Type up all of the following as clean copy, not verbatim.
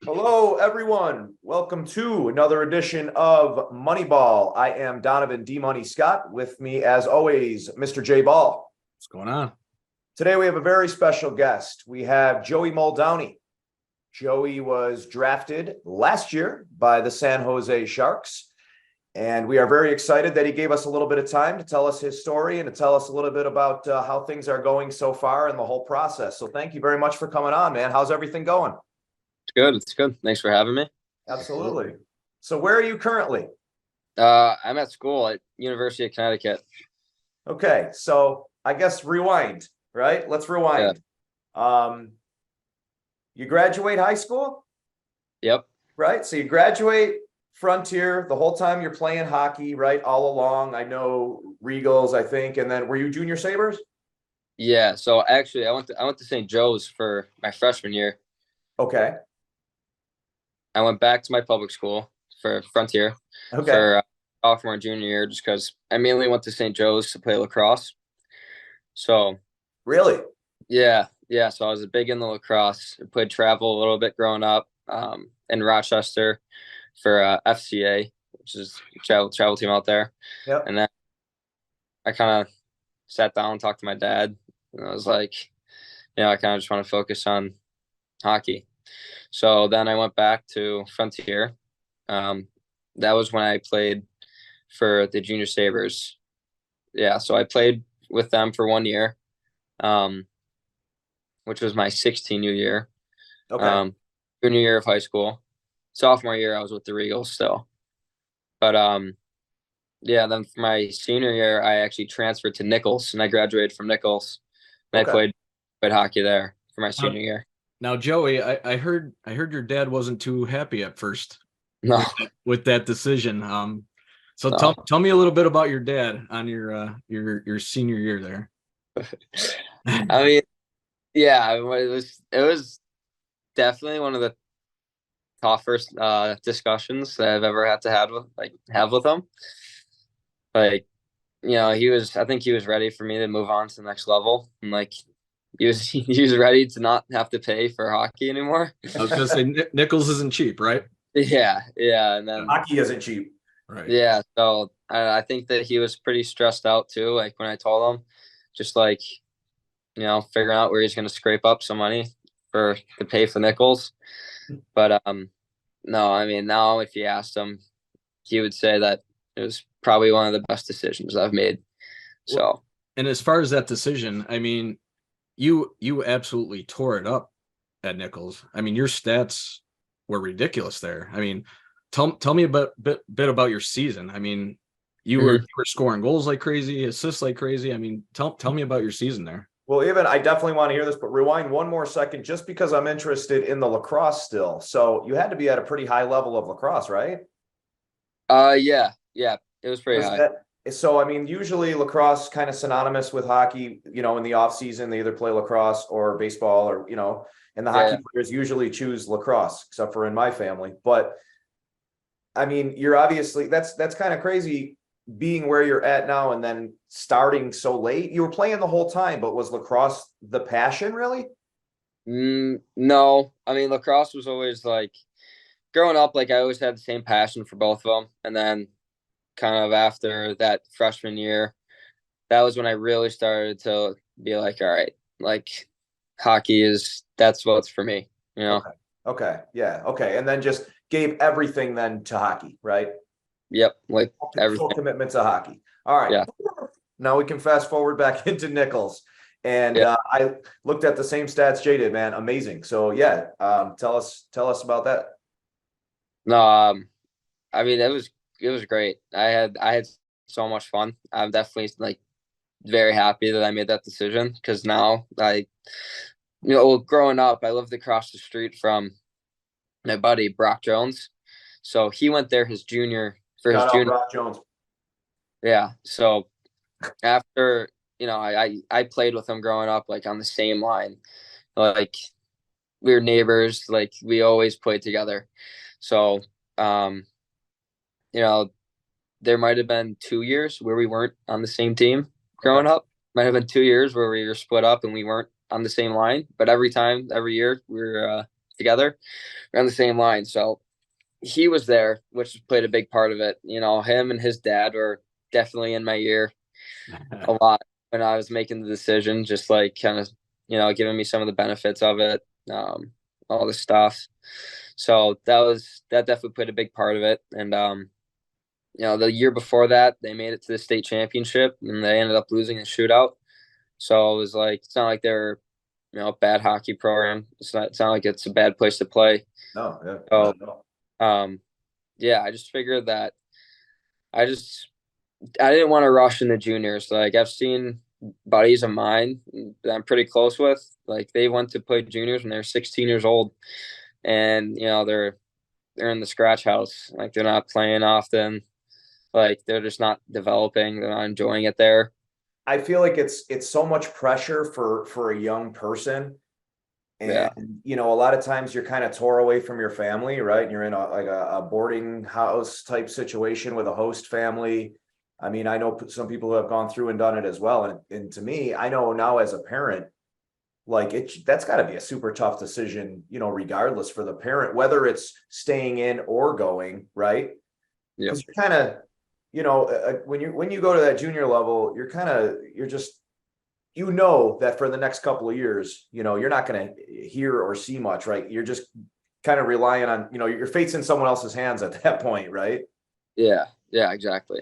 Hello, everyone. Welcome to another edition of Moneyball. I am Donovan D. Money Scott. With me, as always, Mr. J. Ball. What's going on? Today, we have a very special guest. We have Joey Muldowney. Joey was drafted last year by the San Jose Sharks, and we are very excited that he gave us a little bit of time to tell us his story and to tell us a little bit about how things are going so far and the whole process. So thank you very much for coming on, man. How's everything going? It's good. It's good. Thanks for having me. Absolutely. So where are you currently? I'm at school at University of Connecticut. Okay, so I guess rewind, right? Let's rewind. You graduate high school, Yep. right? So you graduate Frontier, the whole time you're playing hockey, right? All along. I know Regals, I think, and then were you Junior Sabres? Yeah. So actually, I went to St. Joe's for my freshman year. Okay. I went back to my public school for Frontier Okay. for sophomore and junior year, just because I mainly went to St. Joe's to play lacrosse. So Really? yeah. So I was big in the lacrosse. I played travel a little bit growing up in Rochester for FCA, which is travel team out there. Yep. And then I kind of sat down and talked to my dad, and I was like, I kind of just want to focus on hockey. So then I went back to Frontier. That was when I played for the Junior Sabres. Yeah, so I played with them for 1 year, which was my 16U year. Okay. Junior year of high school. Sophomore year, I was with the Regals still. But yeah, then for my senior year, I actually transferred to Nichols, and I graduated from Nichols. And Okay. I played hockey there for my senior year. Now, Joey, I heard your dad wasn't too happy at first No, with that decision. So no. tell me a little bit about your dad on your senior year there. I mean, yeah, it was definitely one of the toughest discussions that I've ever had to have with him. Like, I think he was ready for me to move on to the next level, and like he was ready to not have to pay for hockey anymore. I was gonna say Nichols isn't cheap, right? Yeah, and then Hockey isn't cheap. Right. yeah, so I think that he was pretty stressed out too. Like when I told him, just like figuring out where he's going to scrape up some money to pay for Nichols. But no, I mean now if you asked him, he would say that it was probably one of the best decisions I've made. So, and as far as that decision, I mean, you absolutely tore it up at Nichols. I mean, your stats were ridiculous there. I mean, tell me a bit about your season. I mean, you were scoring goals like crazy, assists like crazy. I mean, tell me about your season there. Well, even I definitely want to hear this, but rewind one more second just because I'm interested in the lacrosse still. So you had to be at a pretty high level of lacrosse, right? yeah, it was pretty high. So, I mean, usually lacrosse kind of synonymous with hockey, in the off season, they either play lacrosse or baseball or, and the hockey players usually choose lacrosse, except for in my family. But I mean, you're obviously that's kind of crazy being where you're at now and then starting so late. You were playing the whole time, but was lacrosse the passion really? No, I mean lacrosse was always like growing up. Like I always had the same passion for both of them, and then kind of after that freshman year, that was when I really started to be like, all right, like that's what's for me, Okay. Yeah. Okay. And then just gave everything then to hockey, right? Yep, like Full commitment to hockey. All right. Yeah. Now we can fast forward back into Nichols. And I looked at the same stats Jay did, man. Amazing. So yeah, tell us about that. No, I mean it was great. I had so much fun. I'm definitely like very happy that I made that decision because now growing up, I lived across the street from my buddy Brock Jones, so he went there his junior for Shout his out junior. Brock Jones. Yeah, so after I played with him growing up, like on the same line, like we were neighbors, like we always played together. So there might have been 2 years where we weren't on the same team growing up. Might have been 2 years where we were split up and we weren't on the same line. But every year, we were together. We're on the same line. So he was there, which played a big part of it. You know, him and his dad were definitely in my ear a lot when I was making the decision, just like kind of, you know, giving me some of the benefits of it, all the stuff. So that definitely played a big part of it. And, you know, the year before that, they made it to the state championship and they ended up losing the shootout. So it was like, it's not like they're, you know, a bad hockey program. It's not like it's a bad place to play. No, yeah, So, no. yeah, I just figured that I didn't want to rush in the juniors. Like I've seen buddies of mine that I'm pretty close with, like they went to play juniors when they're 16 years old, and you know they're in the scratch house. Like they're not playing often. Like they're just not developing. They're not enjoying it there. I feel like it's so much pressure for a young person. Yeah. And you know, a lot of times you're kind of tore away from your family, right? And you're in a boarding house type situation with a host family. I mean, I know some people who have gone through and done it as well. And to me, I know now as a parent, like that's got to be a super tough decision, you know, regardless for the parent, whether it's staying in or going, right? Yeah. Because you're kind of, you know, when you go to that junior level, you're just, you know, that for the next couple of years, you know, you're not going to hear or see much, right? You're just kind of relying on, you know, your fate's in someone else's hands at that point, right? Yeah. Yeah. Exactly.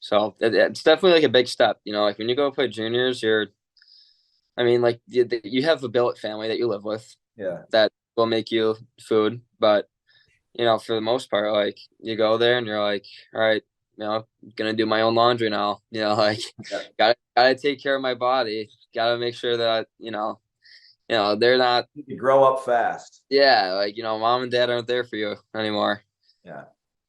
So it's definitely like a big step. You know, like when you go play juniors, I mean, like you have a billet family that you live with. Yeah. That will make you food, but you know, for the most part, like you go there and you're like, all right, you know, I'm gonna do my own laundry now. You know, like Yeah. gotta take care of my body. Gotta make sure that, they're not. You grow up fast. Yeah, like you know, mom and dad aren't there for you anymore. Yeah.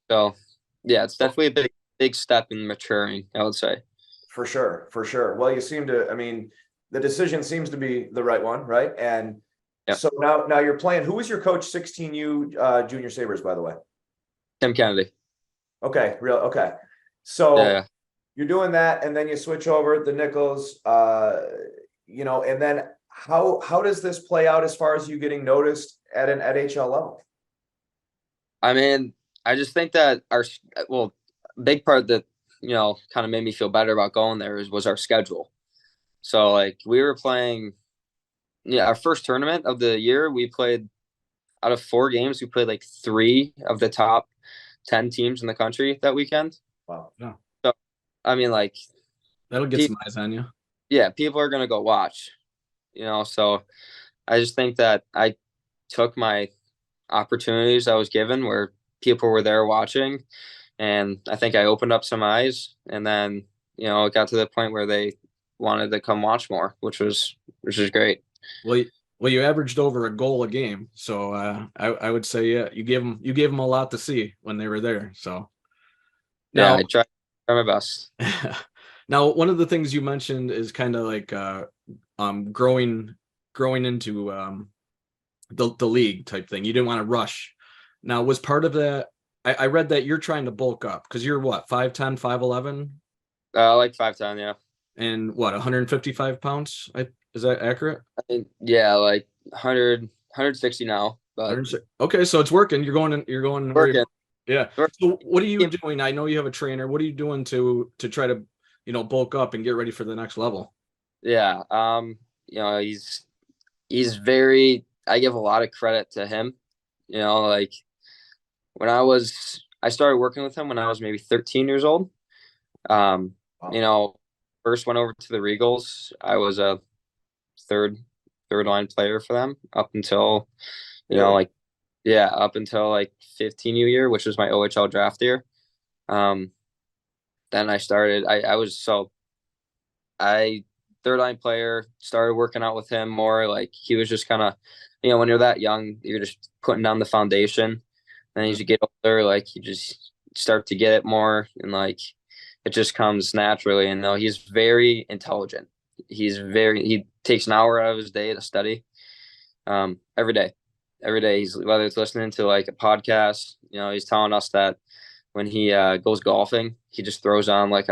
So, yeah, it's definitely a big step in maturing, I would say. For sure. For sure. Well, I mean, the decision seems to be the right one, right? And Yeah. so now you're playing. Who was your coach 16U Junior Sabres, by the way? Tim Kennedy. Okay, okay. So Yeah. you're doing that, and then you switch over the Nichols, you know, and then how does this play out as far as you getting noticed at an NHL level? I mean, I just think that big part that, you know, kind of made me feel better about going there was our schedule. So like we were playing, yeah, our first tournament of the year, we played out of 4 games, we played like 3 of the top 10 teams in the country that weekend. Wow. Yeah. So, I mean, like That'll get some eyes on you. yeah, people are gonna go watch, you know. So I just think that I took my opportunities I was given where people were there watching, and I think I opened up some eyes, and then you know it got to the point where they wanted to come watch more, which was great. Well, you averaged over a goal a game, so I would say yeah, you gave them a lot to see when they were there. So Yeah, now, I try my best. now one of the things you mentioned is kind of like growing into the league type thing. You didn't want to rush. Now, was part of that? I read that you're trying to bulk up because you're what 5'10", 5'11", Like 5'10", yeah. and what 155 pounds. Is that accurate? I mean, yeah, like 100, 160 now, but Okay, so it's working. You're going. working. Yeah. So what are you doing? I know you have a trainer. What are you doing to try to, you know, bulk up and get ready for the next level? Yeah. You know, he's very. I give a lot of credit to him. You know, like when I started working with him when I was maybe 13 years old. You know, first went over to the Regals. I was a third line player for them up until, you know, like, yeah, up until like 15U year, which was my OHL draft year. Then I third line player, started working out with him more. Like he was just kind of, you know, when you're that young, you're just putting down the foundation. And as you get older, like you just start to get it more, and like it just comes naturally. And no, he's very intelligent. He takes an hour out of his day to study. Every day. He's, whether it's listening to like a podcast, you know, he's telling us that when he goes golfing, he just throws on like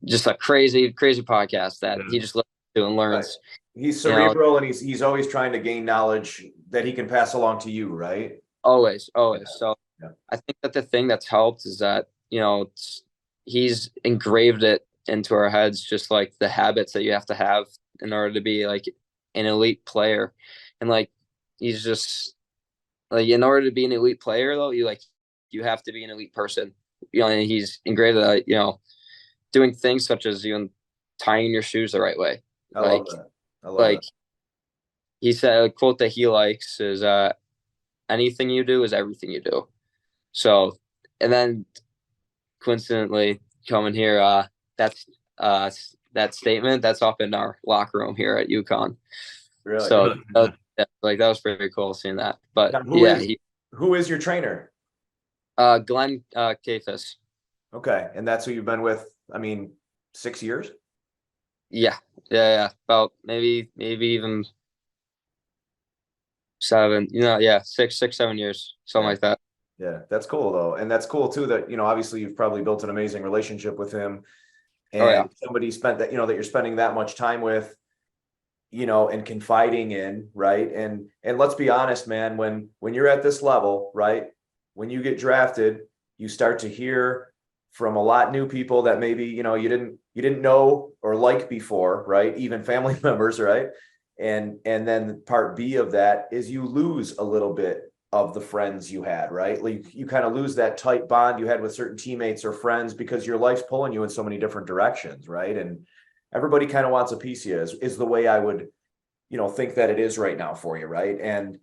just a crazy podcast that he just listens to and learns. He's you know, cerebral and he's always trying to gain knowledge that he can pass along to you, right? always, always. Yeah. So Yeah. I think that the thing that's helped is that, he's engraved it into our heads, just like the habits that you have to have in order to be like an elite player. And like, he's just like, in order to be an elite player though, you have to be an elite person. And he's engraved that, doing things such as even tying your shoes the right way. I love Like, that. I love like that. he said, a quote that he likes is, anything you do is everything you do. So, and then coincidentally coming here, that's that statement that's up in our locker room here at Uconn. Really. So Really? that was pretty cool seeing that. But Now, yeah, who is your trainer? Glenn Kafis. Okay. And that's who you've been with, I mean, 6 years? Yeah. About maybe even 7. Yeah, 6, 7 years, something Yeah. like that. Yeah, that's cool though. And that's cool too that, obviously you've probably built an amazing relationship with him Oh yeah. and somebody spent that, that you're spending that much time with, and confiding in, right? And let's be honest, man, when you're at this level, right? When you get drafted, you start to hear from a lot new people that maybe, you didn't know or like before, right? Even family members, right? And then part B of that is you lose a little bit of the friends you had, right? Like you kind of lose that tight bond you had with certain teammates or friends because your life's pulling you in so many different directions, right? And everybody kind of wants a piece of you is the way I would, think that it is right now for you, right? And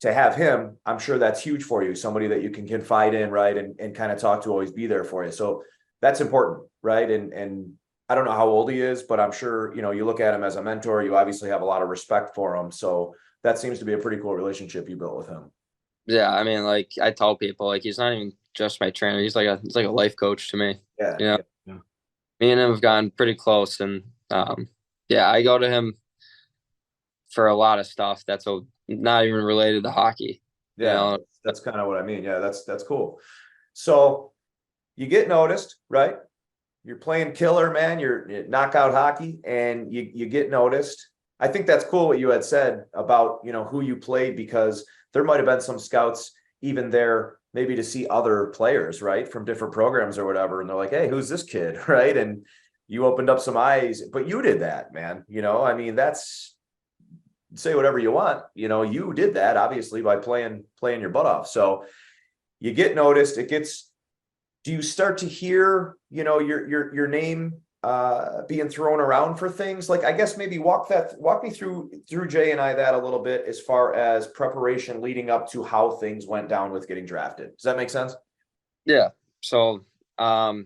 to have him, I'm sure that's huge for you, somebody that you can confide in, right? And kind of talk to, always be there for you. So that's important, right? And I don't know how old he is, but I'm sure, you look at him as a mentor, you obviously have a lot of respect for him. So that seems to be a pretty cool relationship you built with him. Yeah, I mean, like I tell people, like he's not even just my trainer. He's like a life coach to me. Yeah. Yeah. Me and him have gotten pretty close, and yeah, I go to him for a lot of stuff that's not even related to hockey. Yeah. That's kind of what I mean. Yeah, that's cool. So you get noticed, right? You're playing killer, man. You're knockout hockey and you get noticed. I think that's cool what you had said about, who you played, because there might have been some scouts even there maybe to see other players, right, from different programs or whatever. And they're like, hey, who's this kid? Right. And you opened up some eyes, but you did that, man. I mean, that's, say whatever you want, you did that obviously by playing your butt off. So you get noticed. Do you start to hear, your name being thrown around for things? Like, I guess maybe walk me through Jay and I that a little bit as far as preparation leading up to how things went down with getting drafted. Does that make sense? Yeah. So I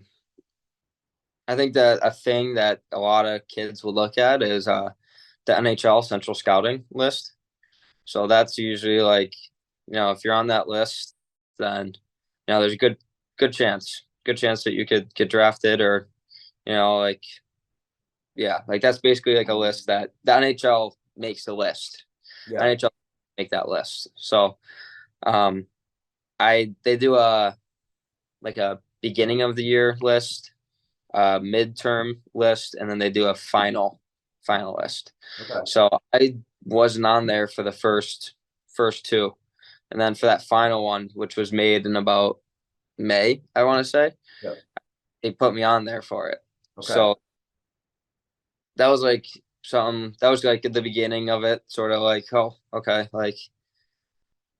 think that a thing that a lot of kids will look at is the NHL Central Scouting list. So that's usually like, if you're on that list, then there's a good chance that you could get drafted, or like, yeah, like that's basically like a list that the NHL makes the list. Yeah. NHL make that list. So they do a beginning of the year list, midterm list, and then they do a final list. Okay. So I wasn't on there for the first two, and then for that final one, which was made in about May, I want to say, Yep. they put me on there for it. Okay. So that was like something that was like at the beginning of it, sort of like, oh, okay, like,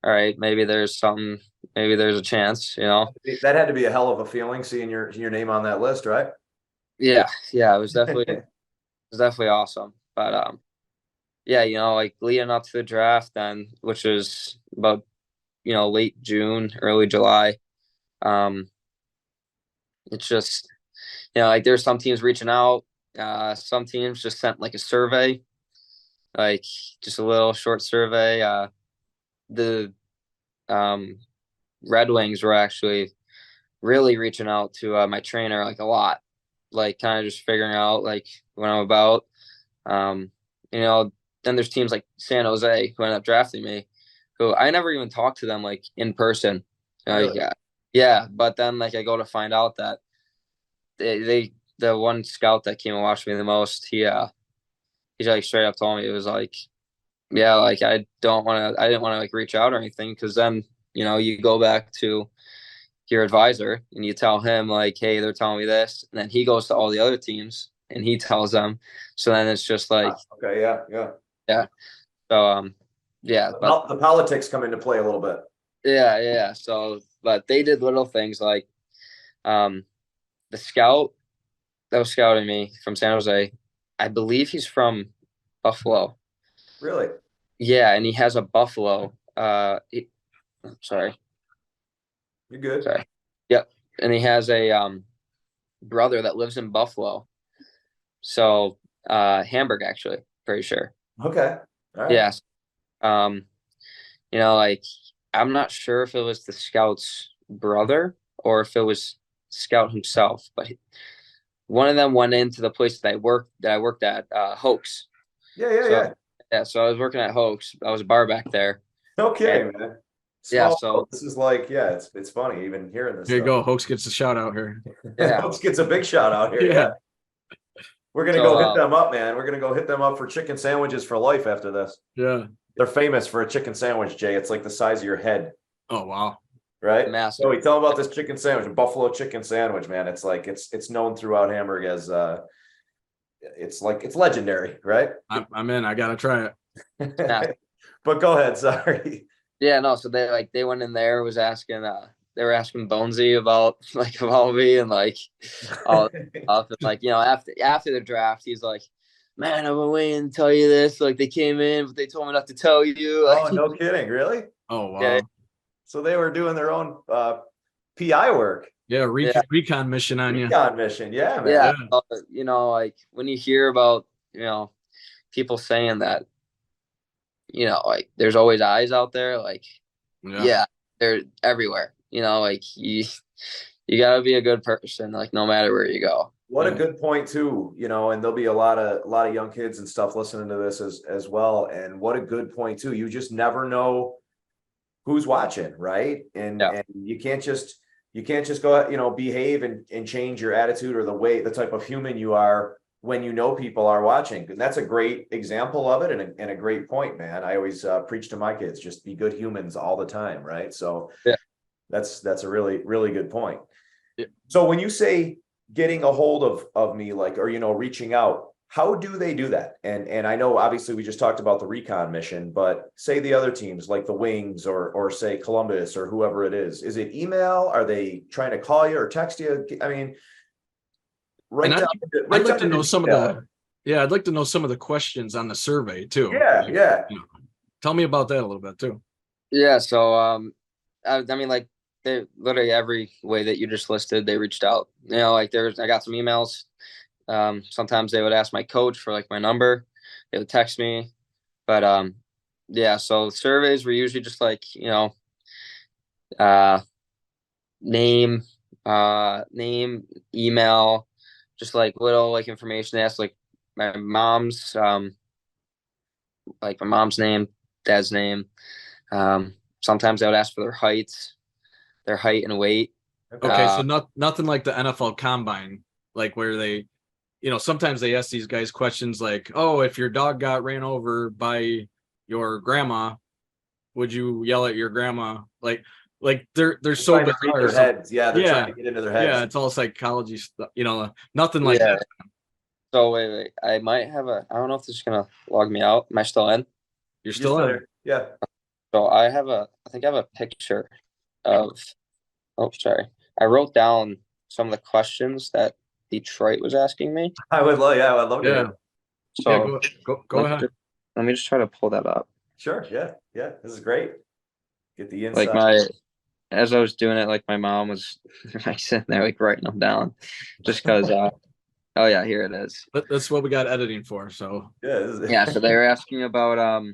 all right, maybe there's something, maybe there's a chance, That had to be a hell of a feeling, seeing your name on that list, right? Yeah, it was definitely awesome. But yeah, like leading up to the draft then, which was about late June, early July. It's just like there's some teams reaching out. Some teams just sent like a survey, like just a little short survey. The Red Wings were actually really reaching out to my trainer like a lot, like kind of just figuring out like what I'm about. Then there's teams like San Jose who ended up drafting me, who I never even talked to them like in person. Really? Yeah. But then like I go to find out that the one scout that came and watched me the most, he he's like straight up told me, it was like, yeah, like I didn't want to like reach out or anything, because then, you go back to your advisor and you tell him like, hey, they're telling me this, and then he goes to all the other teams and he tells them. So then it's just like, okay, yeah. yeah. So yeah, but The politics come into play a little bit. yeah. So, but they did little things like the scout that was scouting me from San Jose, I believe he's from Buffalo. Really? Yeah, and he has a Buffalo. Sorry. You're good. Sorry. Yep. And he has a brother that lives in Buffalo. So Hamburg, actually, pretty sure. Okay. All right. Yes. Like I'm not sure if it was the scout's brother or if it was Scout himself, but one of them went into the place that I worked at, Hoax. Yeah. Yeah, so I was working at Hoax. I was a bar back there. Okay, And, man. yeah, so this is like, yeah, it's funny even hearing this. Here you go. Hoax gets a shout out here. Yeah. Hoax gets a big shout out here. Yeah. We're gonna go hit them up, man. We're gonna go hit them up for chicken sandwiches for life after this. Yeah. They're famous for a chicken sandwich, Jay. It's like the size of your head. Oh wow. Right? Master. So we tell them about this chicken sandwich, a buffalo chicken sandwich, man. It's like it's known throughout Hamburg as it's legendary, right? I'm in. I gotta try it. But go ahead, sorry. Yeah, no, so they went in there, was asking they were asking Bonesy about me and like all stuff. And like, after the draft, he's like, man, I've been waiting to tell you this. Like they came in, but they told me not to tell you. Oh, no kidding, really? Oh wow. Yeah. So they were doing their own PI work. Yeah, recon mission on you. Recon mission, yeah, man. Yeah, like when you hear about people saying that, like there's always eyes out there. Like, yeah, they're everywhere. Like you gotta be a good person, like no matter where you go. What a good point too, and there'll be a lot of young kids and stuff listening to this as well. And what a good point too. You just never know who's watching, right? And you can't just go, behave and change your attitude or the type of human you are when people are watching. And that's a great example of it and a great point, man. I always preach to my kids, just be good humans all the time, right? So that's a really, really good point. Yeah. So when you say getting a hold of me, like, or, reaching out, how do they do that? And I know obviously we just talked about the recon mission, but say the other teams like the Wings or say Columbus or whoever it is it email? Are they trying to call you or text you? I mean, I'd like to know some of the questions on the survey too. Yeah. Tell me about that a little bit too. Yeah. So, I mean, like they literally every way that you just listed, they reached out, like I got some emails. Sometimes they would ask my coach for like my number. They would text me, but, yeah, so surveys were usually just like, name, email, just like little like information. They asked like my mom's name, dad's name. Sometimes they would ask for their height and weight. Okay, so nothing like the NFL Combine, like where they, sometimes they ask these guys questions like, oh, if your dog got ran over by your grandma, would you yell at your grandma? Like they're so bizarre. Their heads. Yeah, they're trying to get into their heads. Yeah, it's all psychology stuff, nothing like that. So wait, I might have I don't know if this is gonna log me out. Am I still in? You're still in. Yeah. So I think I have a picture of, sorry. I wrote down some of the questions that Detroit was asking me. I would love to hear. So go ahead. Let me just try to pull that up. Sure. Yeah. This is great. Get the insight. Like as I was doing it, like my mom was like sitting there like writing them down, just because. Oh yeah, here it is. That's what we got editing for. So yeah. So they were asking about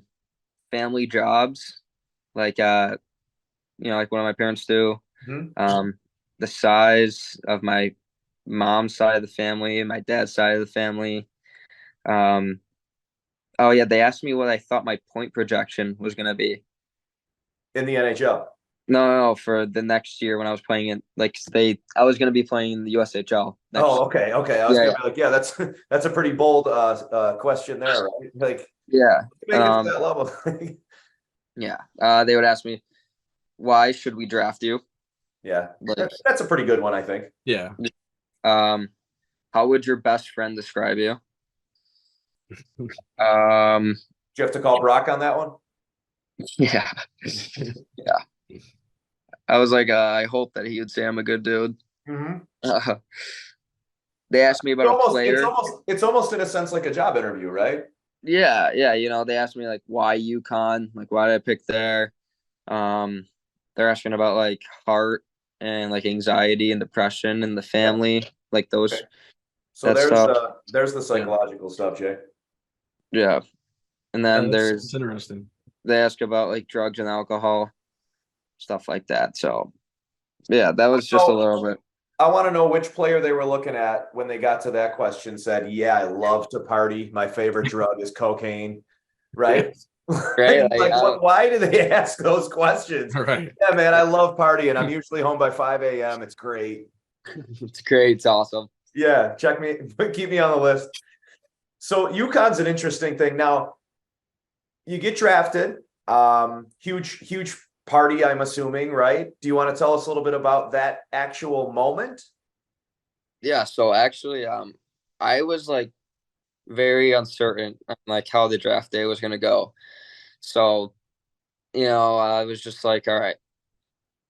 family jobs, like like one of my parents do. Mm-hmm. The size of my mom's side of the family and my dad's side of the family. Oh yeah, they asked me what I thought my point projection was going to be in the NHL. No, for the next year when I was playing in I was gonna be playing in the USHL next. Oh, okay. I was Yeah, gonna be like, yeah, that's a pretty bold question there, right? Like, yeah. make it to that level. Yeah. They would ask me, why should we draft you? Yeah, Like, that's a pretty good one, I think. Yeah. How would your best friend describe you? Do you have to call Brock on that one? Yeah. Yeah. I was like, I hope that he would say I'm a good dude. Mm-hmm. They asked me about a player. It's almost in a sense like a job interview, right? Yeah, they asked me like why Uconn, like why did I pick there? They're asking about like heart and like anxiety and depression and the family, like those. Okay. So there's the Yeah. psychological stuff, Jay. Yeah. And then It's interesting. they ask about like drugs and alcohol, stuff like that. So yeah, that was just a little bit. I want to know which player they were looking at when they got to that question said, yeah, I love to party. My favorite drug is cocaine. Right? Right. Why do they ask those questions? Right. Yeah, man, I love partying. I'm usually home by 5 a.m. It's great. It's great. It's awesome. Yeah, check me, keep me on the list. So UConn's an interesting thing. Now, you get drafted. Huge party, I'm assuming, right? Do you want to tell us a little bit about that actual moment? Yeah, so actually, I was like very uncertain on like how the draft day was gonna go. So, I was just like, all right,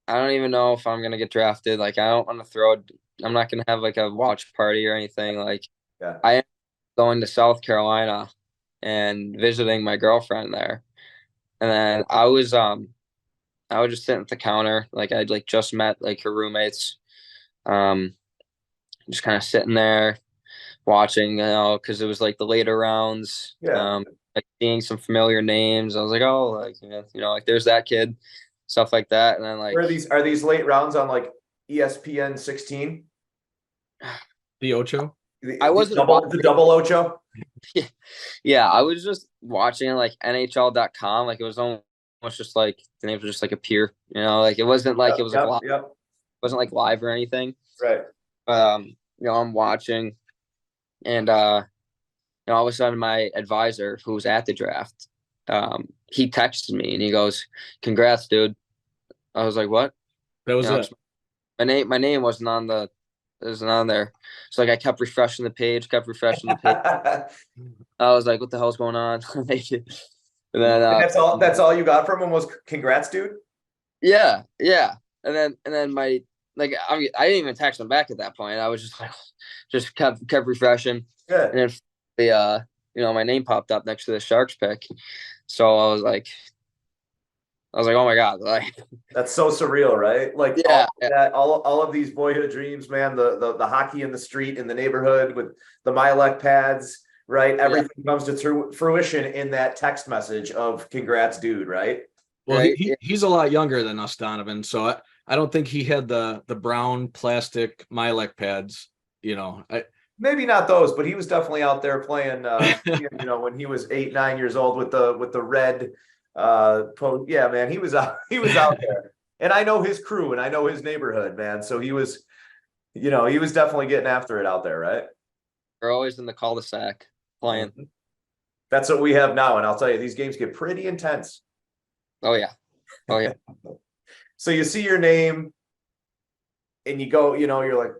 I don't even know if I'm gonna get drafted. Like, I don't want to I'm not gonna have like a watch party or anything. Like, Yeah. I am going to South Carolina and visiting my girlfriend there. And then I was just sitting at the counter, like I'd like just met like her roommates. Just kind of sitting there watching, because it was like the later rounds. Yeah. Like seeing some familiar names. I was like, oh, like like there's that kid, stuff like that. And then like, Are these late rounds on like ESPN 16? The Ocho. I wasn't the double Ocho. Yeah, I was just watching like NHL.com. Like it was almost just like the names were just like appear. Like it wasn't like it was like live, wasn't like live or anything. Right. But I'm watching, and all of a sudden my advisor who was at the draft, he texted me and he goes, "Congrats, dude." I was like, "What?" That was it. My name wasn't on there. So like I kept refreshing the page. I was like, "What the hell's going on?" And then that's all you got from him was congrats, dude. Yeah. And then my like I didn't even text him back at that point. I was just like, just kept refreshing. Good. And then my name popped up next to the Sharks pick. So I was like, oh my God, like that's so surreal, right? Like all of these boyhood dreams, man. The hockey in the street in the neighborhood with the Milek pads, right? Everything comes to fruition in that text message of congrats, dude, right? Well, right? He's a lot younger than us, Donovan. So I don't think he had the brown plastic Milek pads. Maybe not those, but he was definitely out there playing. When he was 8, 9 years old with the red. Yeah, man, he was out there, and I know his crew and I know his neighborhood, man. So he was definitely getting after it out there, right? We're always in the cul-de-sac playing. That's what we have now, and I'll tell you, these games get pretty intense. Oh yeah. So you see your name and you go, you're like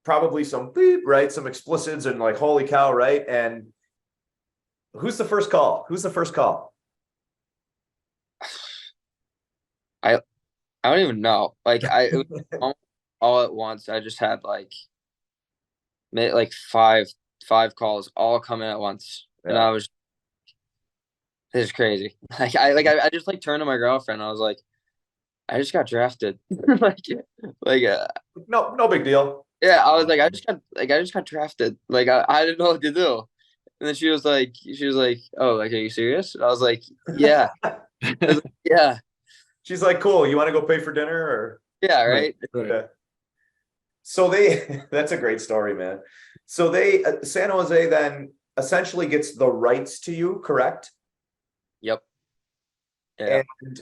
probably some beep, right? Some explicits and like, holy cow, right? And who's the first call? I don't even know. Like it was all at once. I just had like five calls all coming at once. Yeah. And I was, this is crazy. I just like turned to my girlfriend. I was like, I just got drafted. no big deal. Yeah, I was like, I just got drafted. Like I didn't know what to do. And then she was like, oh, like, are you serious? And I was like, yeah. Yeah. She's like, cool. You want to go pay for dinner or? Yeah. Right. Yeah. So that's a great story, man. So San Jose then essentially gets the rights to you, correct? Yep. Yeah. And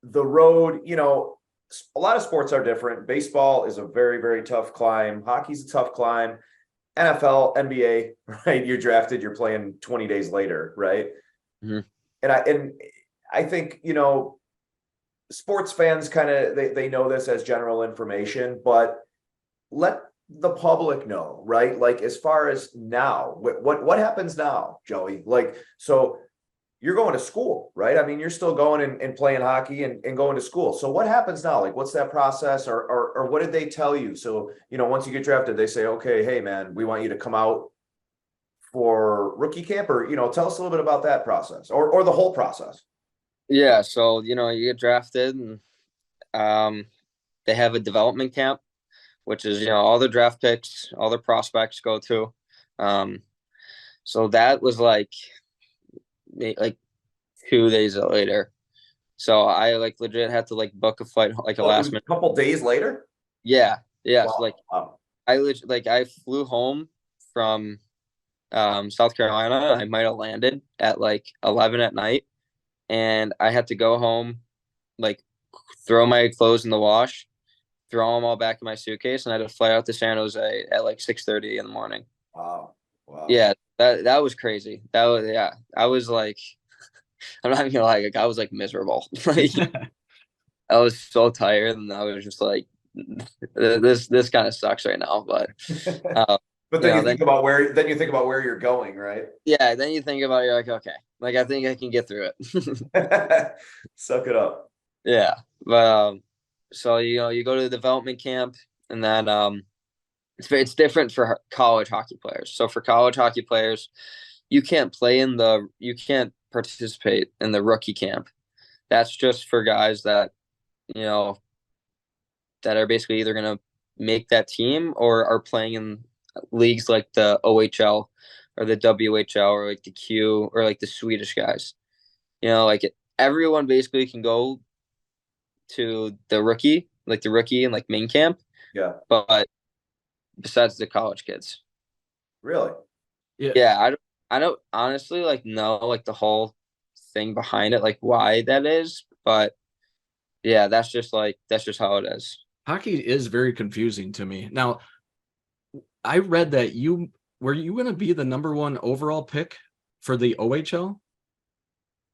the road, a lot of sports are different. Baseball is a very, very tough climb. Hockey's a tough climb. NFL, NBA, right? You're drafted, you're playing 20 days later, right? Mm-hmm. And I think, sports fans kind of they know this as general information, but let the public know, right? Like as far as now, what happens now, Joey? Like, so you're going to school, right? I mean, you're still going and playing hockey and going to school. So what happens now? Like, what's that process, or what did they tell you? So, once you get drafted, they say, okay, hey man, we want you to come out for rookie camp, or, tell us a little bit about that process or the whole process. Yeah, so you get drafted, and they have a development camp, which is all the draft picks, all the prospects go to. So that was like 2 days later. So I legit had to book a flight a last minute. A couple days later. Yeah. Wow. So wow. I flew home from South Carolina. I might have landed at 11 at night, and I had to go home, throw my clothes in the wash, throw them all back in my suitcase, and I had to fly out to San Jose at 6:30 in the morning. Wow. Yeah, that was crazy. That was I was I'm not even gonna lie, I was miserable. I was so tired, and I was just this kind of sucks right now. But but then you think about where you're going, right? Yeah, then you think about you're okay, I think I can get through it. Suck it up. Yeah, but so you go to the development camp, and then it's different for college hockey players. So for college hockey players, you can't participate in the rookie camp. That's just for guys that that are basically either going to make that team or are playing in leagues like the OHL or the WHL or the Q or the Swedish guys. Everyone basically can go to the rookie and main camp. Yeah. But besides the college kids. Really? Yeah. I don't honestly know the whole thing behind it, why that is, but yeah, that's just how it is. Hockey is very confusing to me. Now, I read that were you going to be the number 1 overall pick for the OHL?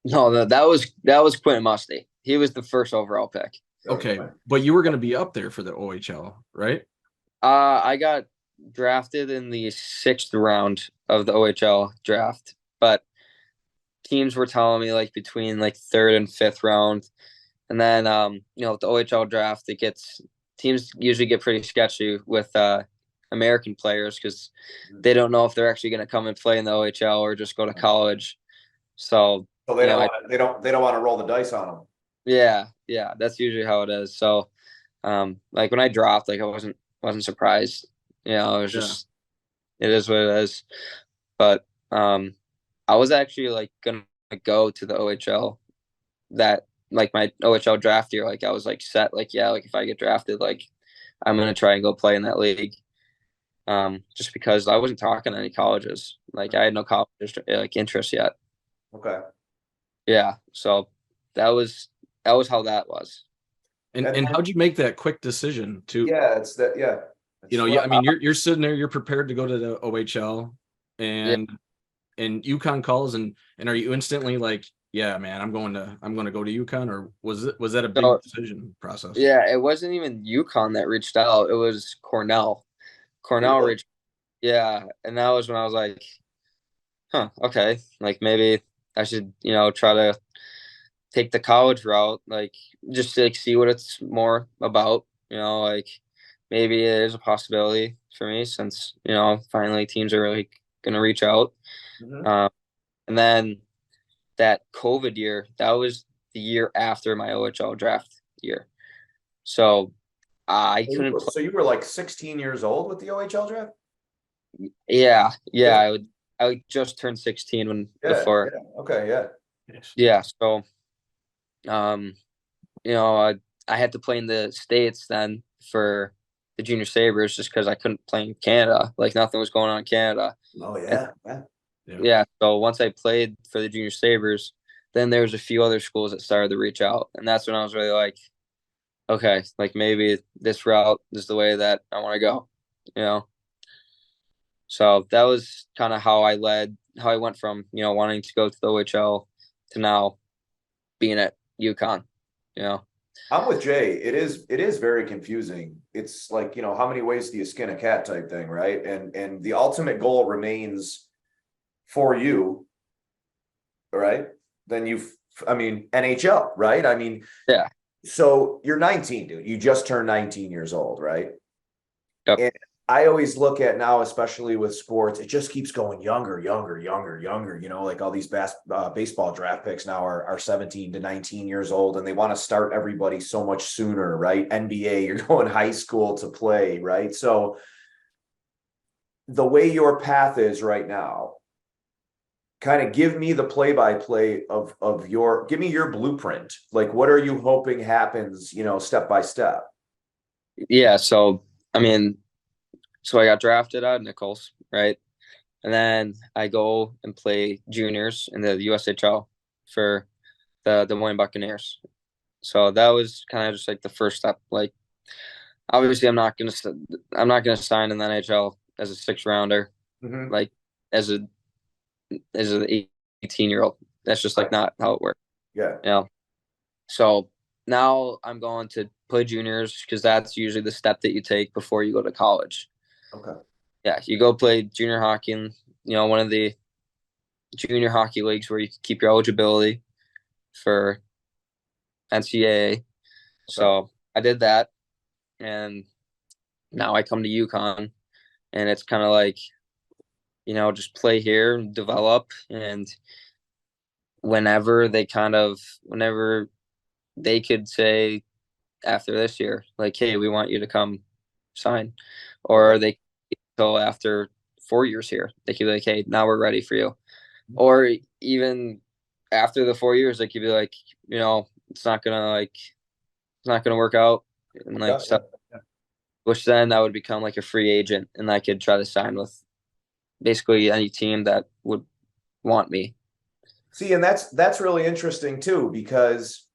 No, that was Quentin Musty. He was the first overall pick. Okay, but you were going to be up there for the OHL, right? I got drafted in the 6th round of the OHL draft, but teams were telling me between 3rd and 5th round. And then with the OHL draft, teams usually get pretty sketchy with American players because they don't know if they're actually going to come and play in the OHL or just go to college. So they don't want to roll the dice on them. Yeah, that's usually how it is. So when I dropped, I wasn't surprised. It was just it is what it is. But I was actually gonna go to the OHL that my OHL draft year. I was set if I get drafted, I'm gonna try and go play in that league. Just because I wasn't talking to any colleges. I had no college interest yet. Okay. Yeah, so that was how that was. And how'd you make that quick decision to? Yeah, it's that. Yeah. I mean, you're sitting there, you're prepared to go to the OHL, and Uconn calls, and are you instantly yeah, man, I'm going to go to Uconn, or was that a big decision process? Yeah, it wasn't even Uconn that reached out. It was Cornell. Cornell reached. Yeah, and that was when I was okay, maybe I should try to take the college route, just to see what it's more about. Maybe it is a possibility for me since finally teams are really gonna reach out. Mm-hmm. And then that COVID year, that was the year after my OHL draft year. So I couldn't. So you were 16 years old with the OHL draft? Yeah. I just turned 16 before. Yeah. Okay. Yeah. Yeah. So, I had to play in the States then for the Junior Sabres just because I couldn't play in Canada. Nothing was going on in Canada. Oh yeah. Yeah. So once I played for the Junior Sabres, then there was a few other schools that started to reach out, and that's when I was really like, okay, like maybe this route is the way that I want to go, you know. So that was kind of how I went from, wanting to go to the OHL to now being at UConn, you know. I'm with Jay. It is very confusing. It's like, how many ways do you skin a cat type thing, right? And the ultimate goal remains for you, right? Then NHL, right? Yeah. So you're 19, dude. You just turned 19 years old, right? Yep. And I always look at now, especially with sports, it just keeps going younger. Like all these baseball draft picks now are 17 to 19 years old, and they want to start everybody so much sooner, right? NBA, you're going high school to play, right? So the way your path is right now, kind of give me the play-by-play give me your blueprint. Like, what are you hoping happens, step by step? Yeah. So, so I got drafted out of Nichols, right? And then I go and play juniors in the USHL for the Des Moines Buccaneers. So that was kind of just like the first step. Like, obviously, I'm not gonna sign in the NHL as a 6th-rounder, Mm-hmm. like as an 18-year-old. That's just like not how it works. Yeah. So now I'm going to play juniors because that's usually the step that you take before you go to college. Okay. Yeah, you go play junior hockey in, one of the junior hockey leagues where you keep your eligibility for NCAA. Okay. So I did that, and now I come to UConn, and it's kind of like, just play here and develop, and whenever they could say after this year, like, hey, we want you to come sign, or they go after 4 years here, they could be like, hey, now we're ready for you. Or even after the 4 years, they could be like, it's not gonna work out, and like stuff. Yeah. Which then I would become like a free agent, and I could try to sign with basically any team that would want me. See, and that's really interesting too, because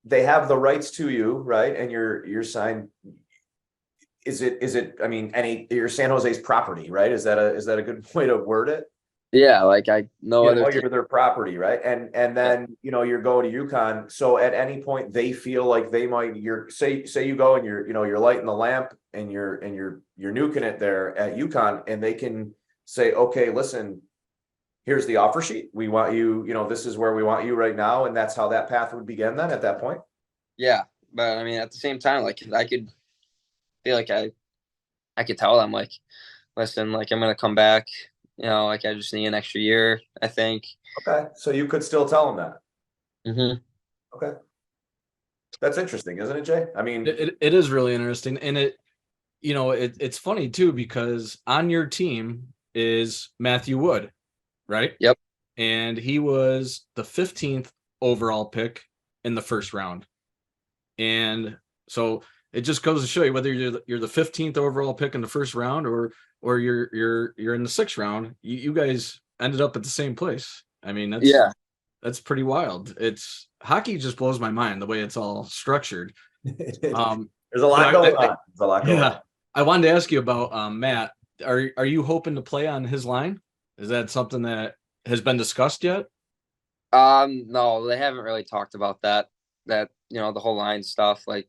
they have the rights to you, right? And you're signed. Is it you're San Jose's property, right? Is that a good way to word it? Yeah, like I know you're their property, right? And then you're going to UConn. So at any point they feel like they might say you go and you're lighting the lamp and you're nuking it there at UConn, and they can say, okay, listen, here's the offer sheet. We want you, this is where we want you right now. And that's how that path would begin then at that point. Yeah. But at the same time, like I could feel like I could tell them, like, listen, like I'm going to come back, like I just need an extra year, I think. Okay. So you could still tell them that. Mm-hmm. Okay. That's interesting, isn't it, Jay? It is really interesting. And it's funny too, because on your team is Matthew Wood, right? Yep. And he was the 15th overall pick in the first round. And so it just goes to show you, whether you're the 15th overall pick in the first round or you're in the 6th round, you guys ended up at the same place. That's pretty wild. Hockey just blows my mind the way it's all structured. There's a lot going on. There's a lot going on. I wanted to ask you about Matt. Are you hoping to play on his line? Is that something that has been discussed yet? No, they haven't really talked about that, the whole line stuff. Like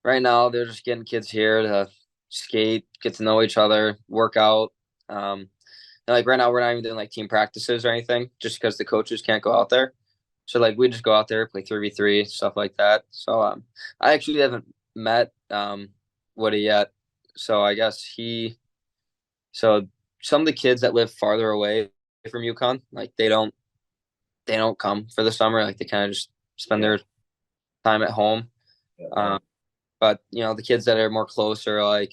right now they're just getting kids here to skate, get to know each other, work out. And like right now we're not even doing like team practices or anything, just because the coaches can't go out there. So like we just go out there, play 3v3, stuff like that. So I actually haven't met Woody yet. So I guess some of the kids that live farther away from UConn, like they don't come for the summer. Like they kind of just spend their time at home. Yeah. But the kids that are more closer, like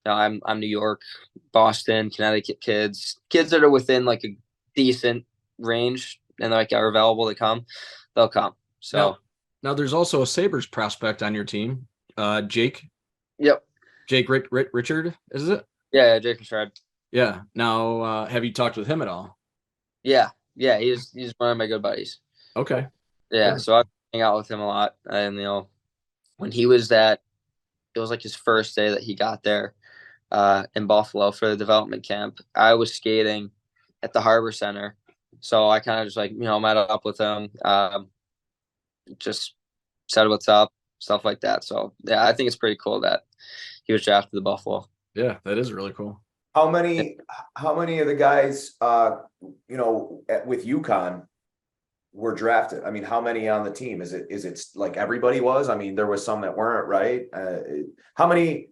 I'm New York, Boston, Connecticut kids that are within like a decent range and like are available to come, they'll come. So now there's also a Sabres prospect on your team, Jake. Yep. Jake Richard, is it? Yeah, Jake Richard. Yeah. Now, have you talked with him at all? Yeah, Yeah, he's one of my good buddies. Okay. Yeah, Cool. so I hang out with him a lot, and when he was it was like his first day that he got there in Buffalo for the development camp. I was skating at the Harbor Center, so I kind of just like met up with him, just said what's up, stuff like that. So yeah, I think it's pretty cool that he was drafted to Buffalo. Yeah, that is really cool. How many of the guys, with Uconn were drafted? I mean, how many on the team? Is it like everybody was? I mean, there was some that weren't, right? How many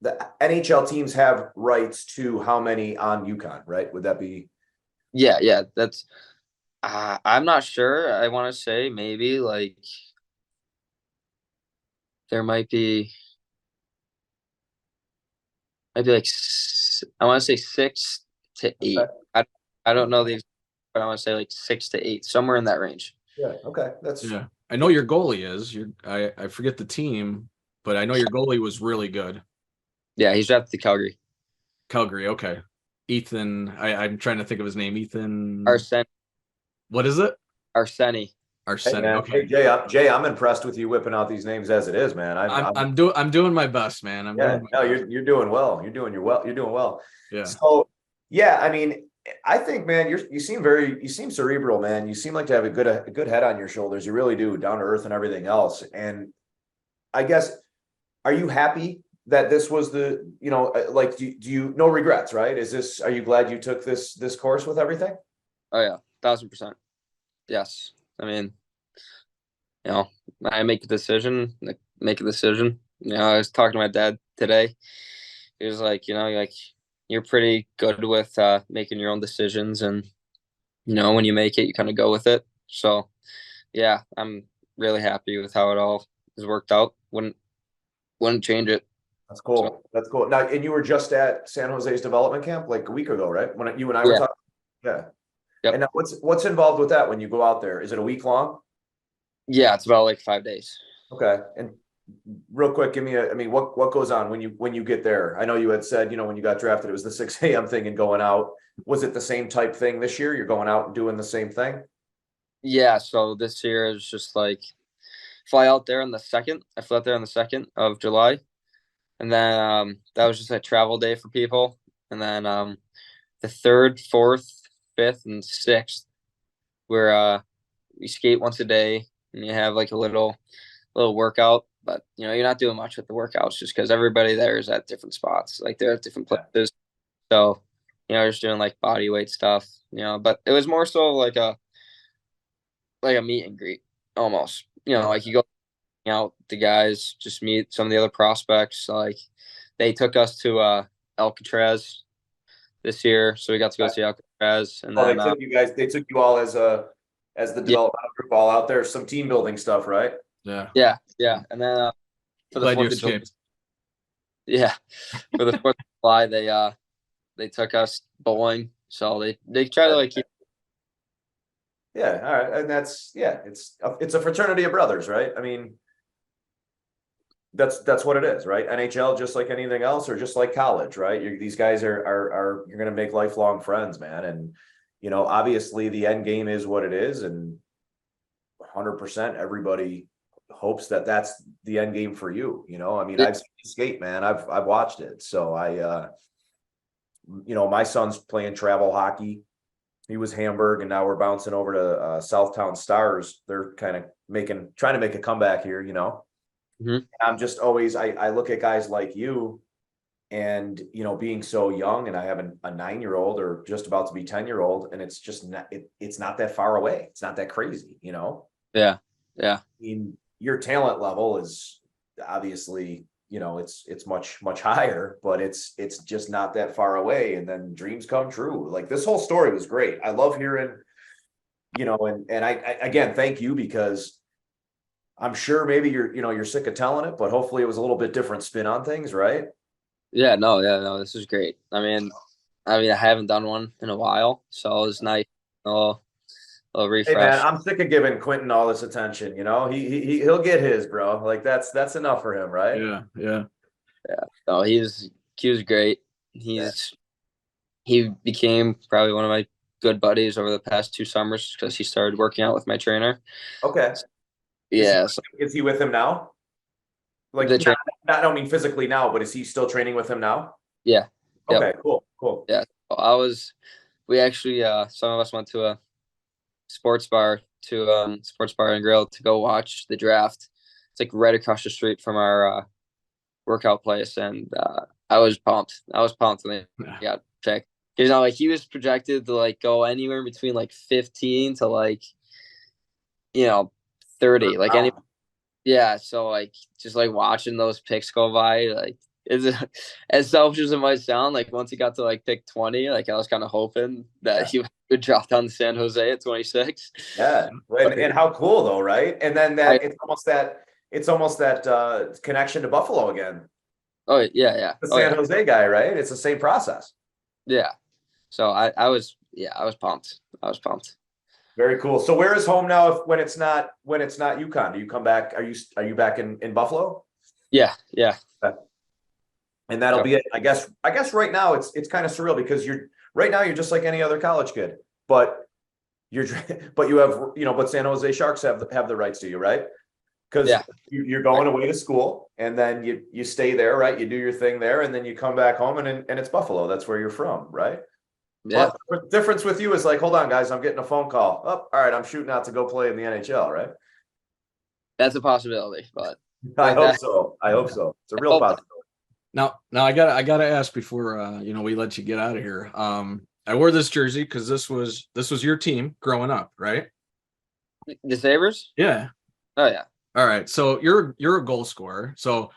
the NHL teams have rights to how many on Uconn, right? Would that be? Yeah, that's. I'm not sure. I want to say maybe like there might be like I want to say 6 to 8. Okay. I don't know the exact, but I want to say like 6 to 8, somewhere in that range. Yeah. Okay. That's Yeah. I know your goalie is. I forget the team, but I know your goalie was really good. Yeah, he's drafted to Calgary. Calgary, okay. Ethan, I'm trying to think of his name. Ethan. Arseni. What is it? Arseni. Hey, Arseni. man. Okay. Hey, Jay, I'm impressed with you whipping out these names as it is, man. I'm doing my best, man. I'm yeah, doing my no, best. you're doing well. You're doing well. Yeah. So yeah, I mean, I think, man, you seem cerebral, man. You seem like to have a good head on your shoulders. You really do, down to earth and everything else. And I guess, are you happy that this was like, do you no regrets, right? Are you glad you took this course with everything? Oh yeah, 1000%. Yes. I mean, I make a decision. I was talking to my dad today. He was like, you're pretty good with making your own decisions, and when you make it, you kind of go with it. So yeah, I'm really happy with how it all has worked out. Wouldn't change it. That's cool. So, That's cool. Now, and you were just at San Jose's development camp like a week ago, right? When you and I were yeah. talking. Yeah. Yep. And now what's involved with that when you go out there? Is it a week long? Yeah, it's about like 5 days. Okay. And real quick, what goes on when you get there? I know you had said, when you got drafted, it was the 6 a.m. thing and going out. Was it the same type thing this year? You're going out and doing the same thing? Yeah, so this year is just like fly out there on the 2nd. I flew out there on the 2nd of July. And then that was just a travel day for people. And then the 3rd, 4th, 5th, and 6th, where we skate once a day, and you have like a little workout. But you're not doing much with the workouts just because everybody there is at different spots, like they're at different places. So just doing like body weight stuff. But it was more so like a meet and greet almost. Like you go out the guys, just meet some of the other prospects. Like they took us to Alcatraz this year, so we got to go see Alcatraz. And then they took you all as the developmental group all out there, some team building stuff, right? Yeah. Yeah. And then for the Glad you 4th of July, escaped. yeah, for the 4th of July, they took us bowling. So they try to like keep. Yeah, all right, and it's a fraternity of brothers, right? I mean, that's what it is, right? NHL, just like anything else, or just like college, right? These guys are you're gonna make lifelong friends, man. And obviously the end game is what it is, and 100% everybody hopes that that's the end game for you. I mean, I've seen you skate, man. I've watched it. So my son's playing travel hockey. He was Hamburg, and now we're bouncing over to Southtown Stars. They're kind of trying to make a comeback here, Mm-hmm. I'm just always, I look at guys like you and, being so young, and I have a 9-year-old or just about to be 10-year-old, and it's just not, it's not that far away. It's not that crazy, Yeah. I mean, your talent level is obviously, it's much higher, but it's just not that far away. And then dreams come true. Like, this whole story was great. I love hearing, and I again, thank you, because I'm sure maybe you're sick of telling it, but hopefully it was a little bit different spin on things, right? Yeah, no, this is great. I mean, I haven't done one in a while, so it was nice. A little Hey man, refresh. I'm sick of giving Quentin all this attention. He'll get his, bro. Like, that's enough for him, right? Yeah. No, he was great. He became probably one of my good buddies over the past 2 summers because he started working out with my trainer. Okay. Yeah, Is he with him now? Like, the trainer. I don't mean physically now, but is he still training with him now? Yeah. Yep. Okay, cool. Yeah. We actually, some of us went to a sports bar and grill to go watch the draft. It's like right across the street from our workout place, and I was pumped. When they got picked. You know, like he was projected to like go anywhere between like 15 to like, 30. Like any, yeah. So like just like watching those picks go by, like as selfish as it might sound, like once he got to like pick 20, like I was kind of hoping that he would drop down to San Jose at 26. Yeah, and how cool though, right? And then it's almost that connection to Buffalo again. Oh yeah. The San Jose guy, right? It's the same process. Yeah. So I was pumped. Very cool. So where is home now when it's not Uconn? Do you come back? Are you back in Buffalo? Yeah. And that'll be it. I guess right now it's kind of surreal because you're just like any other college kid, but you have, but San Jose Sharks have the rights to you, right? Because you're going away to school and then you stay there, right? You do your thing there and then you come back home and it's Buffalo. That's where you're from, right? Yeah. But the difference with you is like, hold on, guys, I'm getting a phone call. Oh, all right, I'm shooting out to go play in the NHL, right? That's a possibility, but I hope so. It's a real possibility. Now I gotta ask before we let you get out of here. I wore this jersey because this was your team growing up, right? The Sabres? Yeah. Oh yeah. All right. So you're a goal scorer. So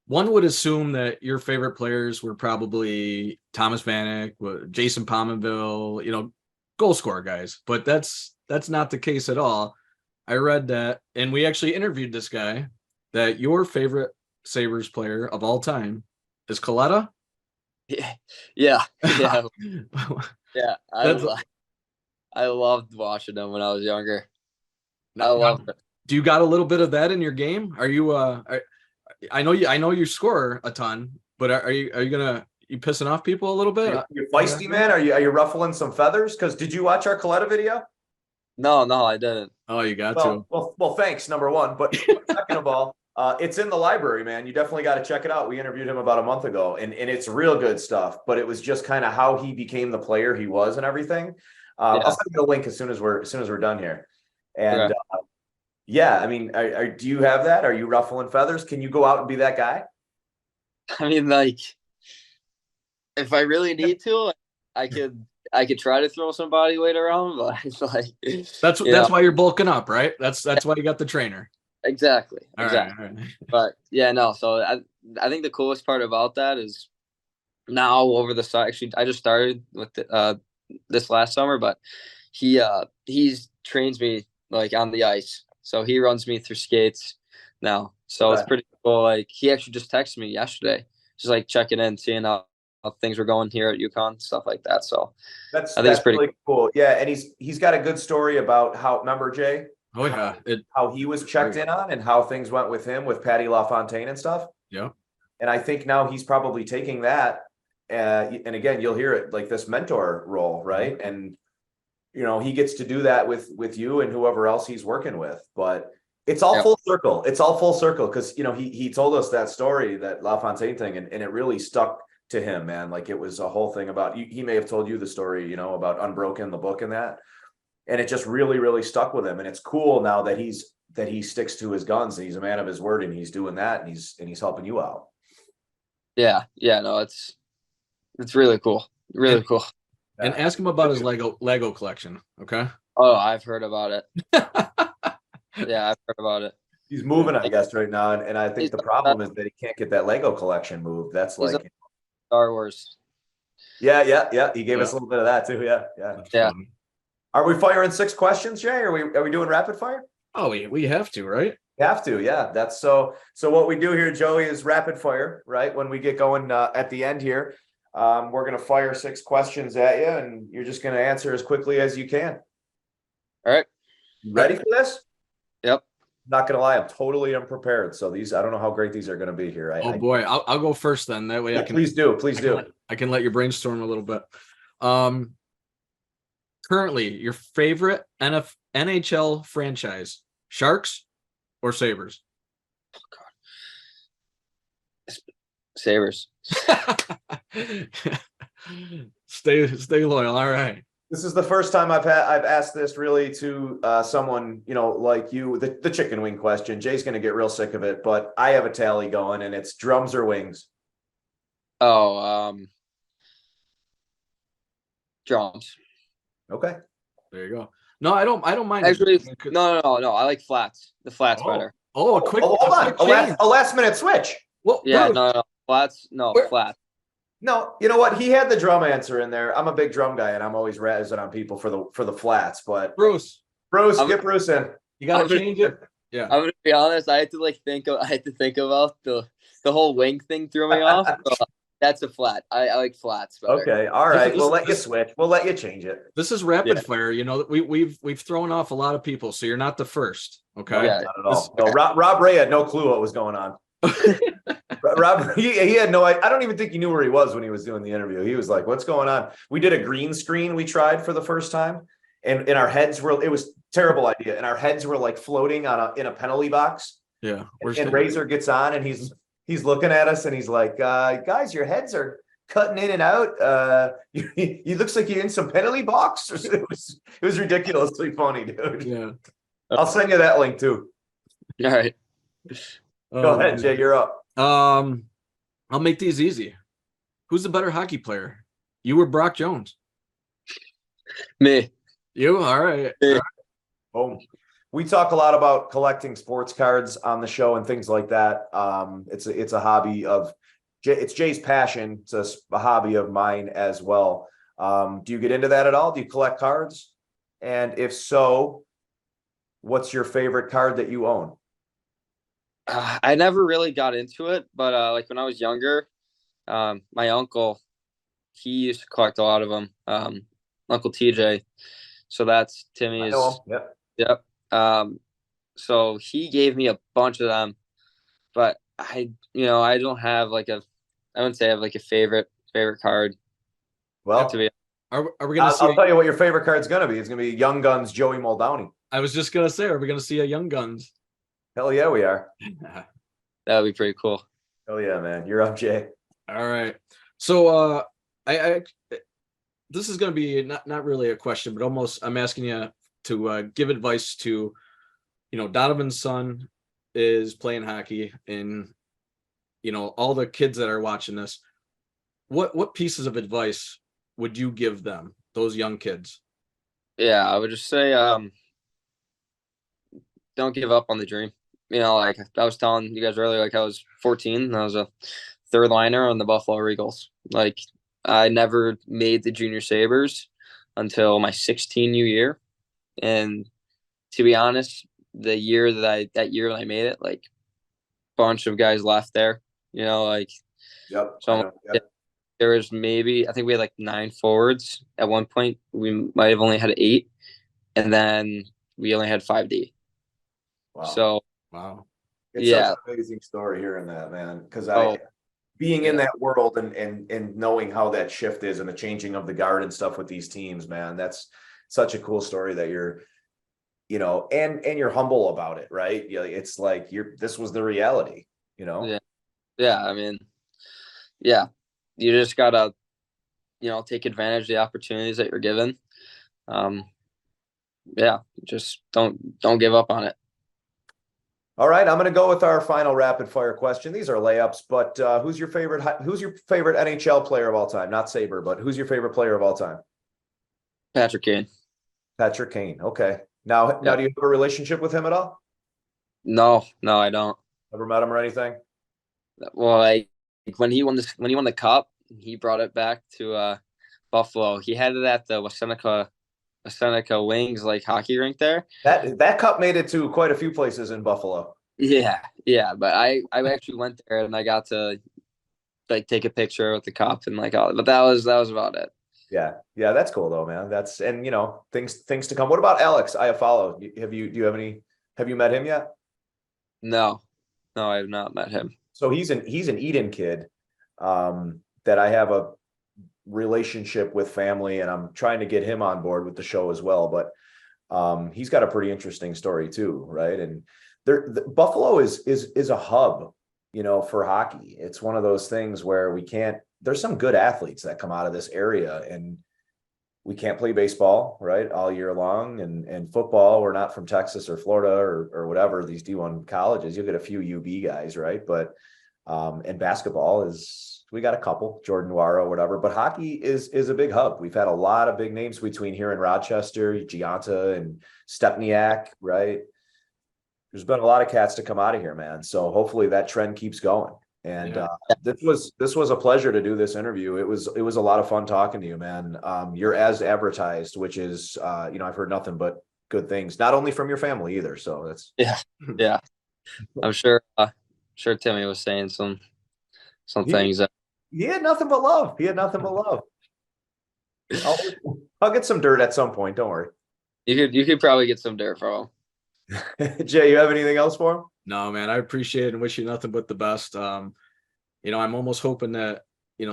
one would assume that your favorite players were probably Thomas Vanek, Jason Pominville, goal scorer guys. But that's not the case at all. I read that, and we actually interviewed this guy, that your favorite Sabres player of all time is Coletta. Yeah. Yeah. I loved watching them when I was younger. I loved it. Do you got a little bit of that in your game? Are you I know you score a ton, but are you pissing off people a little bit? You're feisty, man. Are you ruffling some feathers? Because did you watch our Coletta video? No, I didn't. Oh, you got to. Well, thanks, number one. But second of all, it's in the library, man. You definitely got to check it out. We interviewed him about a month ago, and it's real good stuff. But it was just kind of how he became the player he was and everything. I'll send you the link as soon as we're done here. And I mean, do you have that? Are you ruffling feathers? Can you go out and be that guy? I mean, like, if I really need to, I could try to throw some body weight around, but it's like that's why you're bulking up, right? That's why you got the trainer. Exactly. All right. But yeah, no. So I think the coolest part about that is now over the side. Actually, I just started with this last summer, but he's trains me like on the ice. So he runs me through skates now. So it's pretty cool. Like he actually just texted me yesterday, just like checking in, seeing how things were going here at Uconn, stuff like that. So I think it's pretty really cool. Yeah, and he's got a good story about how, remember Jay? Oh yeah, how he was checked in on and how things went with him with Patty LaFontaine and stuff. Yeah. And I think now he's probably taking that, and again, you'll hear it like this mentor role, right? And he gets to do that with you and whoever else he's working with. But it's all full circle. It's all full circle because he told us that story, that LaFontaine thing, and it really stuck to him, man. Like it was a whole thing about he may have told you the story, about Unbroken, the book, and that. And it just really, really stuck with him. And it's cool now that he sticks to his guns and he's a man of his word and he's doing that and he's helping you out. Yeah. No, it's really cool. Really cool. And ask him about his Lego collection. Okay. Oh, I've heard about it. Yeah, I've heard about it. He's moving, I guess, right now. And I think the problem is that he can't get that Lego collection moved. That's like Star Wars. Yeah. He gave us a little bit of that too. Yeah. Are we firing 6 questions, Jay? Are we doing rapid fire? Oh, we have to, right? We have to, yeah. That's so what we do here, Joey, is rapid fire, right? When we get going at the end here, we're going to fire 6 questions at you and you're just going to answer as quickly as you can. All right. You ready for this? Yep. Not going to lie, I'm totally unprepared. So I don't know how great these are going to be here. Boy, I'll go first then. That way I can. Please do. I can let you brainstorm a little bit. currently your favorite NHL franchise, Sharks or Sabres? Sabres. Stay loyal. All right. This is the first time I've asked this really to someone, like you, the chicken wing question. Jay's going to get real sick of it, but I have a tally going, and it's drums or wings. Oh, drums. Okay. There you go. No, I don't mind. Actually, no. I like flats. The flats better. Oh, a quick. Hold on. Change. A last minute switch. Well, Yeah, Bruce, no. Flats. No, flats. No, you know what? He had the drum answer in there. I'm a big drum guy, and I'm always razzing on people for the flats. But Bruce, get Bruce in. you got to change it. Yeah. I'm gonna be honest. I had to think about the whole wing thing threw me off. So that's a flat. I like flats better. Okay, all right. We'll let you switch. We'll let you change it. This is rapid fire. You know, we've thrown off a lot of people, so you're not the first. Okay. No, not at all. No, Rob Ray had no clue what was going on. Rob, he had no. I don't even think he knew where he was when he was doing the interview. He was like, "What's going on?" We did a green screen. We tried for the first time, and in our heads were. It was a terrible idea, and our heads were like floating in a penalty box. Yeah. And Razor gets on, and he's looking at us, and he's like, "Guys, your heads are cutting in and out. You looks like you're in some penalty box." It was ridiculously funny, dude. Yeah. I'll send you that link too. All right. Go ahead, Jay. You're up. I'll make these easy. Who's the better hockey player? You or Brock Jones? Me. You? All right. Me. All right. Oh, we talk a lot about collecting sports cards on the show and things like that. It's a hobby of it's Jay's passion. It's a hobby of mine as well. Do you get into that at all? Do you collect cards? And if so, what's your favorite card that you own? I never really got into it, but like when I was younger, my uncle, he used to collect a lot of them. Uncle TJ. So that's Timmy's. I know him. Yep. So he gave me a bunch of them, but I don't have I wouldn't say I have like a favorite card. Well, are we gonna see? I'll tell you what your favorite card's gonna be. It's gonna be Young Guns Joey Muldowney. I was just gonna say, are we gonna see a Young Guns? Hell yeah, we are. That would be pretty cool. Hell yeah, man. You're up, Jay. All right. So I this is gonna be not really a question, but almost I'm asking you to give advice to, Donovan's son is playing hockey, and all the kids that are watching this. What pieces of advice would you give them, those young kids? Yeah, I would just say don't give up on the dream. Like I was telling you guys earlier, like I was 14 and I was a third liner on the Buffalo Eagles. Like I never made the junior Sabres until my 16U year. And to be honest, the year that I made it, like a bunch of guys left there, like Yep. So there was I think we had like 9 forwards at one point. We might have only had 8, and then we only had 5D. Wow. So wow. It's such an amazing story hearing that, man. Because being in that world and knowing how that shift is and the changing of the guard and stuff with these teams, man, that's such a cool story that you're, and you're humble about it, right? It's like this was the reality, Yeah. I mean, yeah, you just gotta, take advantage of the opportunities that you're given. Just don't give up on it. All right, I'm going to go with our final rapid fire question. These are layups, but who's your favorite NHL player of all time? Not Saber, but who's your favorite player of all time? Patrick Kane. Patrick Kane. Okay. Now, do you have a relationship with him at all? No, I don't. Never met him or anything? Well, like when he won the cup, he brought it back to Buffalo. He had it at the Seneca Wings like hockey rink there. That cup made it to quite a few places in Buffalo. Yeah, but I actually went there and I got to like take a picture with the cup and like all, but that was about it. Yeah, that's cool though, man. That's things to come. What about Alex Iafallo? Have you met him yet? No, I have not met him. So he's an Eden kid that I have a relationship with family, and I'm trying to get him on board with the show as well. But he's got a pretty interesting story too, right? And Buffalo is a hub, you know, for hockey. It's one of those things where there's some good athletes that come out of this area, and we can't play baseball, right, all year long, and football. We're not from Texas or Florida or whatever, these D1 colleges. You'll get a few UB guys, right? But and basketball we got a couple, Jordan Nwara, whatever. But hockey is a big hub. We've had a lot of big names between here and Rochester, Gianta and Stepniak, right? There's been a lot of cats to come out of here, man. So hopefully that trend keeps going. And this was a pleasure to do this interview. It was a lot of fun talking to you, man. You're as advertised, which is I've heard nothing but good things, not only from your family either. So that's yeah. I'm sure Timmy was saying some things. He had nothing but love. I'll get some dirt at some point. Don't worry. You could probably get some dirt from him. Jay, you have anything else for him? No, man, I appreciate it and wish you nothing but the best. I'm almost hoping that,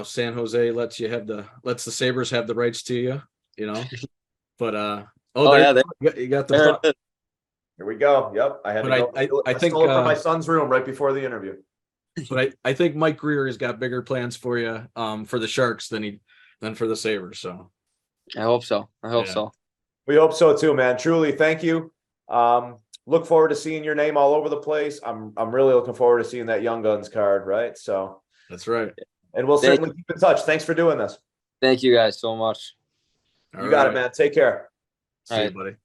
San Jose lets the Sabres have the rights to you, but, you got the puck. Here we go. Yep. I had to go. I think stole it from my son's room right before the interview. But I think Mike Greer has got bigger plans for you, for the Sharks than for the Sabres. So I hope so. So. We hope so too, man. Truly, thank you. Look forward to seeing your name all over the place. I'm really looking forward to seeing that Young Guns card, right? So that's right. And we'll certainly keep in touch. Thanks for doing this. Thank you guys so much. You got it, man. Take care. See you, buddy.